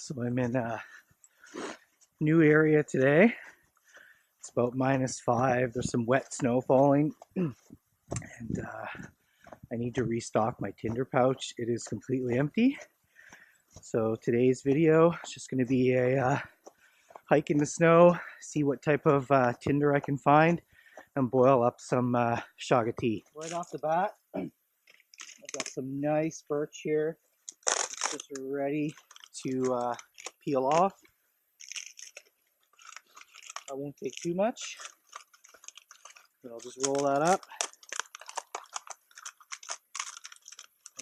So I'm in a new area today. It's about -5. There's some wet snow falling, and I need to restock my tinder pouch. It is completely empty. So today's video is just going to be a hike in the snow, see what type of tinder I can find, and boil up some Chaga tea. Right off the bat, I've got some nice birch here. It's just ready to peel off. I won't take too much, but I'll just roll that up.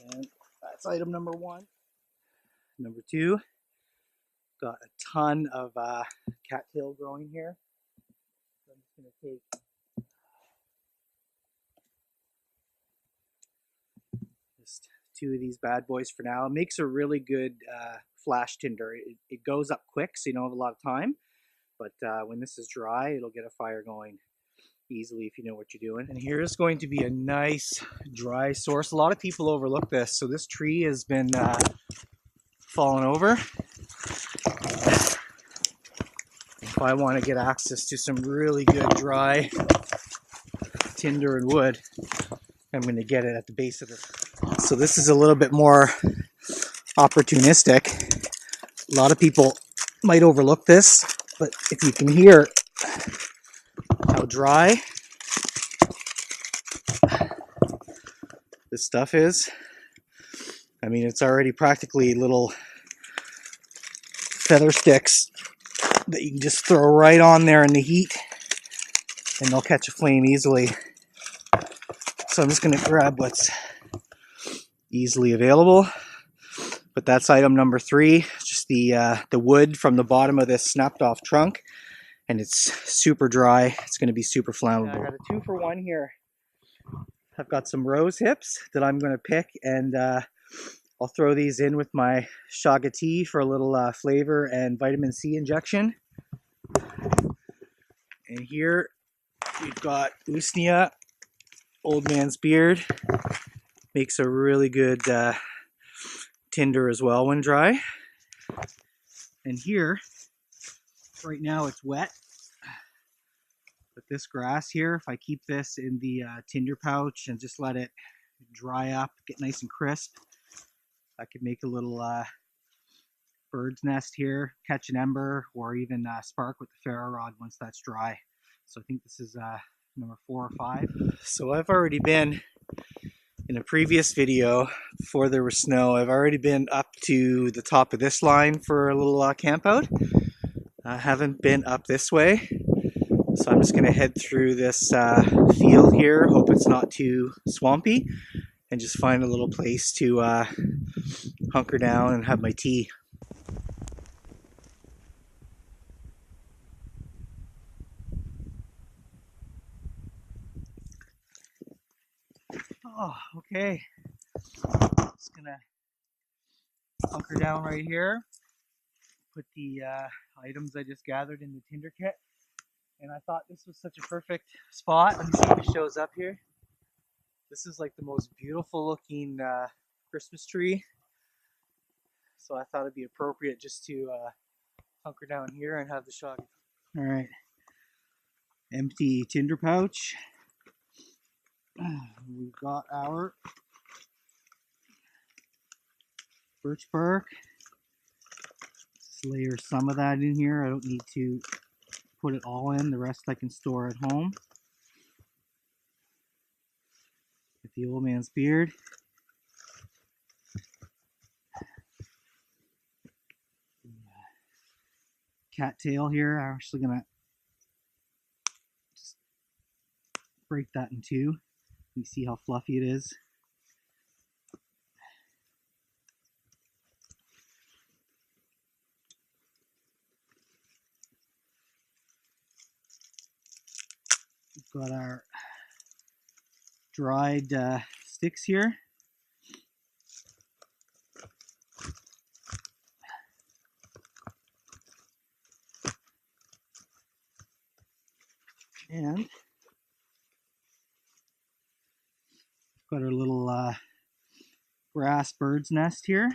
And that's item number one. Number two, got a ton of cattail growing here. So I'm just going to take just 2 of these bad boys for now. It makes a really good flash tinder. It goes up quick, so you don't have a lot of time. But when this is dry, it'll get a fire going easily if you know what you're doing. And here's going to be a nice dry source. A lot of people overlook this. So this tree has been fallen over. If I want to get access to some really good dry tinder and wood, I'm going to get it at the base of this. So this is a little bit more opportunistic. A lot of people might overlook this, but if you can hear how dry this stuff is, I mean, it's already practically little feather sticks that you can just throw right on there in the heat and they'll catch a flame easily. So I'm just going to grab what's easily available. But that's item number 3, just the wood from the bottom of this snapped off trunk, and it's super dry. It's going to be super flammable. I got a 2-for-1 here. I've got some rose hips that I'm going to pick, and I'll throw these in with my Chaga tea for a little flavor and vitamin C injection. And here we've got Usnea, Old Man's Beard. Makes a really good tinder as well when dry. And here, right now it's wet. But this grass here, if I keep this in the tinder pouch and just let it dry up, get nice and crisp, I could make a little bird's nest here, catch an ember, or even spark with the ferro rod once that's dry. So I think this is number 4 or 5. So I've already been, in a previous video, before there was snow, I've already been up to the top of this line for a little camp out. I haven't been up this way. So I'm just going to head through this field here, hope it's not too swampy, and just find a little place to hunker down and have my tea. Oh, okay. Just going to hunker down right here, put the items I just gathered in the tinder kit. And I thought this was such a perfect spot. Let me see if it shows up here. This is like the most beautiful looking Christmas tree. So I thought it'd be appropriate just to hunker down here and have the Chaga. All right. Empty tinder pouch. We've got our birch bark. Just layer some of that in here. I don't need to put it all in. The rest I can store at home. Get the Old Man's Beard. Cattail here. I'm actually gonna just break that in 2. You see how fluffy it is. We've got our dried sticks here. And got our little grass bird's nest here.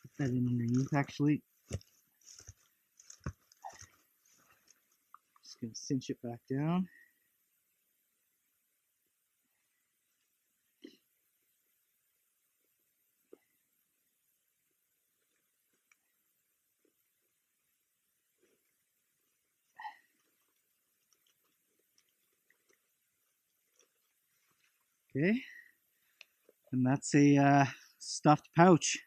Put that in underneath actually. Just gonna cinch it back down. Okay, and that's a stuffed pouch.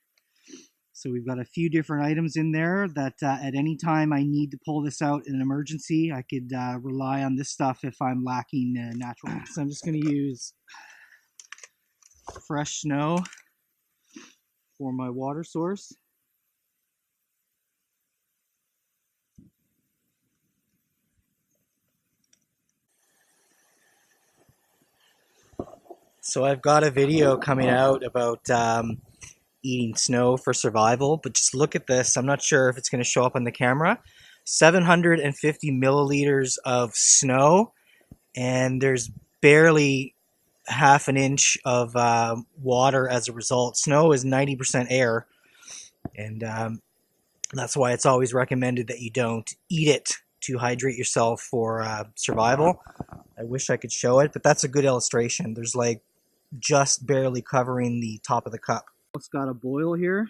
So we've got a few different items in there that at any time I need to pull this out in an emergency, I could rely on this stuff if I'm lacking natural. So I'm just going to use fresh snow for my water source. So I've got a video coming out about eating snow for survival, but just look at this. I'm not sure if it's going to show up on the camera. 750 milliliters of snow, and there's barely half an inch of water as a result. Snow is 90% air, and that's why it's always recommended that you don't eat it to hydrate yourself for survival. I wish I could show it, but that's a good illustration. There's like just barely covering the top of the cup. It's got a boil here,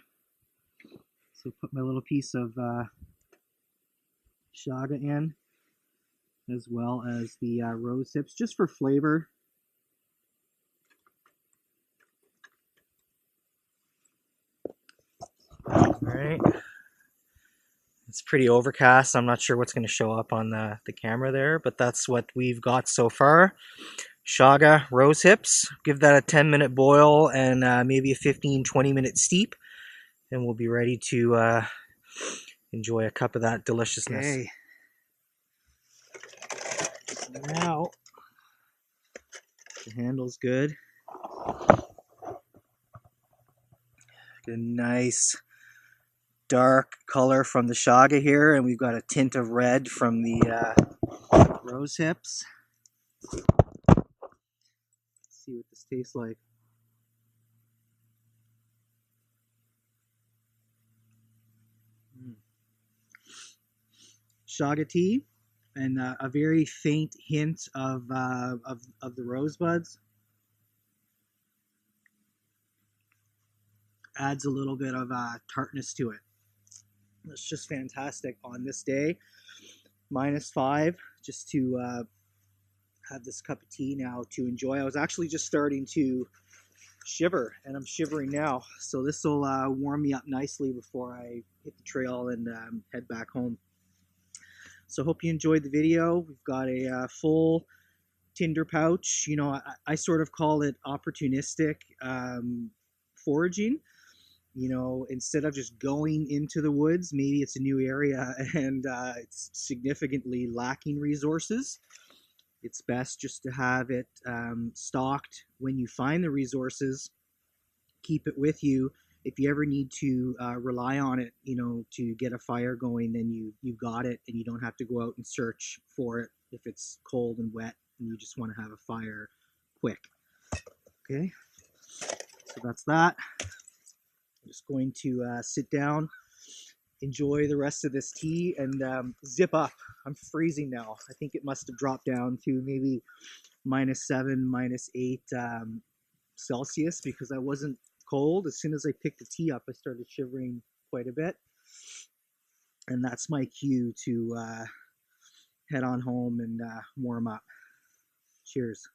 so put my little piece of Chaga in, as well as the rose hips, just for flavor. All right. It's pretty overcast. I'm not sure what's going to show up on the camera there, but that's what we've got so far. Chaga rose hips. Give that a 10-minute boil and maybe a 15-20 minute steep, and we'll be ready to enjoy a cup of that deliciousness. Okay. So now the handle's good. Get a nice dark color from the Chaga here, and we've got a tint of red from the rose hips. Let's see what this tastes like. Chaga tea, and a very faint hint of the rosebuds. Adds a little bit of tartness to it. It's just fantastic on this day. -5, just to have this cup of tea now to enjoy. I was actually just starting to shiver, and I'm shivering now. So this will warm me up nicely before I hit the trail and head back home. So hope you enjoyed the video. We've got a full tinder pouch. You know, I sort of call it opportunistic foraging. You know, instead of just going into the woods, maybe it's a new area and it's significantly lacking resources. It's best just to have it stocked when you find the resources. Keep it with you. If you ever need to rely on it, you know, to get a fire going, then you've got it, and you don't have to go out and search for it if it's cold and wet and you just want to have a fire quick. Okay, so that's that. I'm just going to sit down, enjoy the rest of this tea, and zip up. I'm freezing now. I think it must have dropped down to maybe -7, -8 Celsius, because I wasn't cold. As soon as I picked the tea up, I started shivering quite a bit. And that's my cue to head on home and warm up. Cheers.